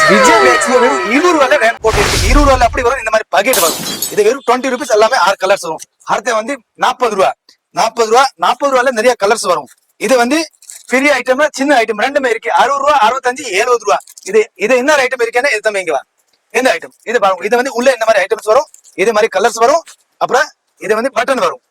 விஜய் மேக்ஸ்ல வெறும் 20 ரூபாயில ரேங்க் போட்டு இருக்கு. 20 ரூபாயில அப்படி வரும். இந்த மாதிரி பக்கெட் வரும். இது வெறும் 20 rupees எல்லாமே 6 கலர்ஸ் வரும். அடுத்து வந்து 40 ரூபா 40 ரூபாயில நிறைய கலர்ஸ் வரும். இது வந்து பெரிய ஐட்டம் சின்ன ஐட்டம் ரெண்டுமே இருக்கு. 60 ரூபா 65 70 ரூபா. இது என்ன ஐட்டம் இருக்குன்னா இது தம்பி இங்க வா. எந்த ஐட்டம் இது பாருங்க. இது வந்து உள்ள இந்த மாதிரி ஐட்டம்ஸ் வரும். இது மாதிரி கலர்ஸ் வரும். அப்புறம் இது வந்து பட்டன் வரும்.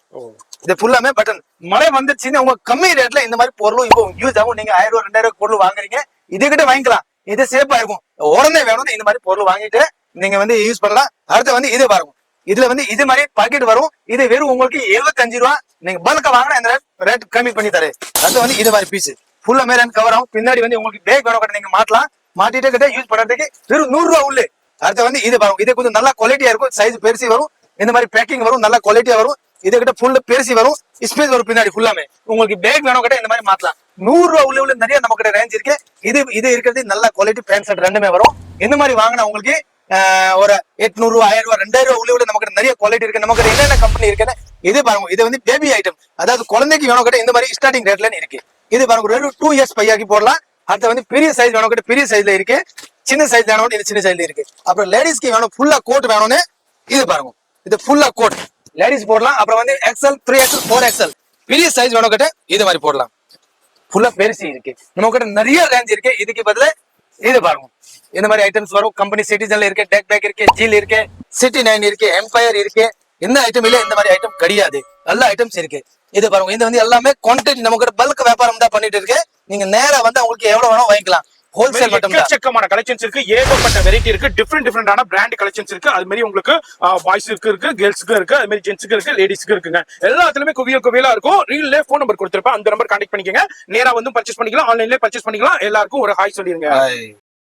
இது ஃபுல்லாமே பட்டன். மழை வந்துச்சுன்னு உங்க கம்மி ரேட்ல இந்த மாதிரி பொருளும் இப்போ யூஸ் ஆகும். நீங்க 1000 ரூபா 2000 பொருள் வாங்குறீங்க, இதுகிட்ட வாங்கிக்கலாம். இது சேஃபா இருக்கும். உடனே வேணும்னு இந்த மாதிரி பொருள் வாங்கிட்டு நீங்க வந்து யூஸ் பண்ணலாம். அடுத்து வந்து இது பாருங்க. இதுல வந்து இது மாதிரி பாக்கெட் வரும். இது வெறும் உங்களுக்கு 75 ரூபா. நீங்க பல்க வாங்கினா இந்த ரேட் கம்மி பண்ணி தரேன். அடுத்து வந்து இது மாதிரி பீஸ் ஃபுல்லா மேல கவர் ஆகும். பின்னாடி வந்து உங்களுக்கு பேக் வேணும் நீங்க மாட்டலாம். மாட்டிட்டு கிட்ட யூஸ் பண்றதுக்கு வெறும் 100 ரூபா உள்ளே. அடுத்து வந்து இது பாருங்க. இது கொஞ்சம் நல்லா குவாலிட்டியா இருக்கும். சைஸ் பெருசி வரும். இந்த மாதிரி பேக்கிங் வரும். நல்லா குவாலிட்டியா வரும். இது கிட்ட ஃபுல்லா பெருசி வரும். ஸ்பேஸ் வரும் பின்னாடி ஃபுல்லாமே. உங்களுக்கு பேக் வேணும் கிட்ட இந்த மாதிரி மாத்தலாம். 100 ரூபா உள்ள நிறைய நம்ம கிட்ட ரேஞ்ச் இருக்கு. இது இருக்கிறது நல்ல குவாலிட்டி பேண்ட் ஷர்ட் ரெண்டுமே வரும். இந்த மாதிரி வாங்கினா உங்களுக்கு ஒரு 800 ரூபா 1000 ரூபா 2000 ரூபா உள்ள நமக்கு நிறைய குவாலிட்டி இருக்கு. நமக்கு என்னென்ன கம்பெனி இருக்குன்னு இது பாருங்க. இது வந்து பேபி ஐட்டம், அதாவது குழந்தைக்கு வேணும் கிட்ட இந்த மாதிரி ஸ்டார்டிங் ரேட்ல இருக்கு. இது பாருங்க ஒரு 2 years பையாக்கி போடலாம். அடுத்து வந்து பெரிய சைஸ் வேணும் கிட்ட பெரிய சைஸ்ல இருக்கு. சின்ன சைஸ் வேணும் இது சின்ன சைஸ்ல இருக்கு. அப்புறம் லேடிஸ்க்கு வேணும் ஃபுல்லா கோட் வேணும்னு இது பாருங்க. இது ஃபுல்லா கோட் லேடிஸ் போடலாம். அப்புறம் வந்து XL 3XL 4XL பெரிய சைஸ் வேணும் கிட்ட இது மாதிரி போடலாம். ஃபுல்லா பெருசி இருக்கு. நம்ம கிட்ட நிறைய ரேஞ்ச் இருக்கு. இதுக்கு பதிலா இது பாருங்க. இந்த மாதிரி ஐட்டம்ஸ் வரும். கம்பெனி சிட்டிசன்ல இருக்கு, டெக் பேக் இருக்கு, ஜீல் இருக்கு, சிட்டி 9 இருக்கு, எம்பயர் இருக்கு. எந்த ஐட்டம் இல்ல இந்த மாதிரி ஐட்டம் கிடையாது. நல்ல ஐட்டம்ஸ் இருக்கு. இது பாருங்க. இது வந்து எல்லாமே குவான்டிட்டி நம்ம கிட்ட பல்க் வியாபாரம் தான் பண்ணிட்டு இருக்கு. நீங்க நேரா வந்து உங்களுக்கு எவ்வளவு வேணும் வாங்கிக்கலாம். ஹோல்சேல் மட்டும் தான். எக்கச்சக்கமான கலெக்ஷன்ஸ் இருக்கு. ஏகப்பட்ட வெரைட்டி இருக்கு. டிஃபரெண்டான பிராண்ட் கலெக்ஷன்ஸ் இருக்கு. அது மாதிரி உங்களுக்கு பாய்ஸ்க்கு இருக்கு, கேர்ள்ஸ்க்கு இருக்கு, அது மாதிரி ஜென்ட்ஸ்க்கு இருக்கு, லேடிஸ்க்கு இருக்குங்க. எல்லாத்துலயுமே குவியலா இருக்கும். ரீல்ல போன் நம்பர் கொடுத்திருப்பேன். அந்த நம்பர் கான்டாக்ட் பண்ணிக்கங்க. நேரா வந்து பர்ச்சேஸ் பண்ணிக்கலாம். ஆன்லைன்லயே பர்ச்சேஸ் பண்ணிக்கலாம். எல்லாருக்கும் ஒரு ஹாய் சொல்லிருங்க.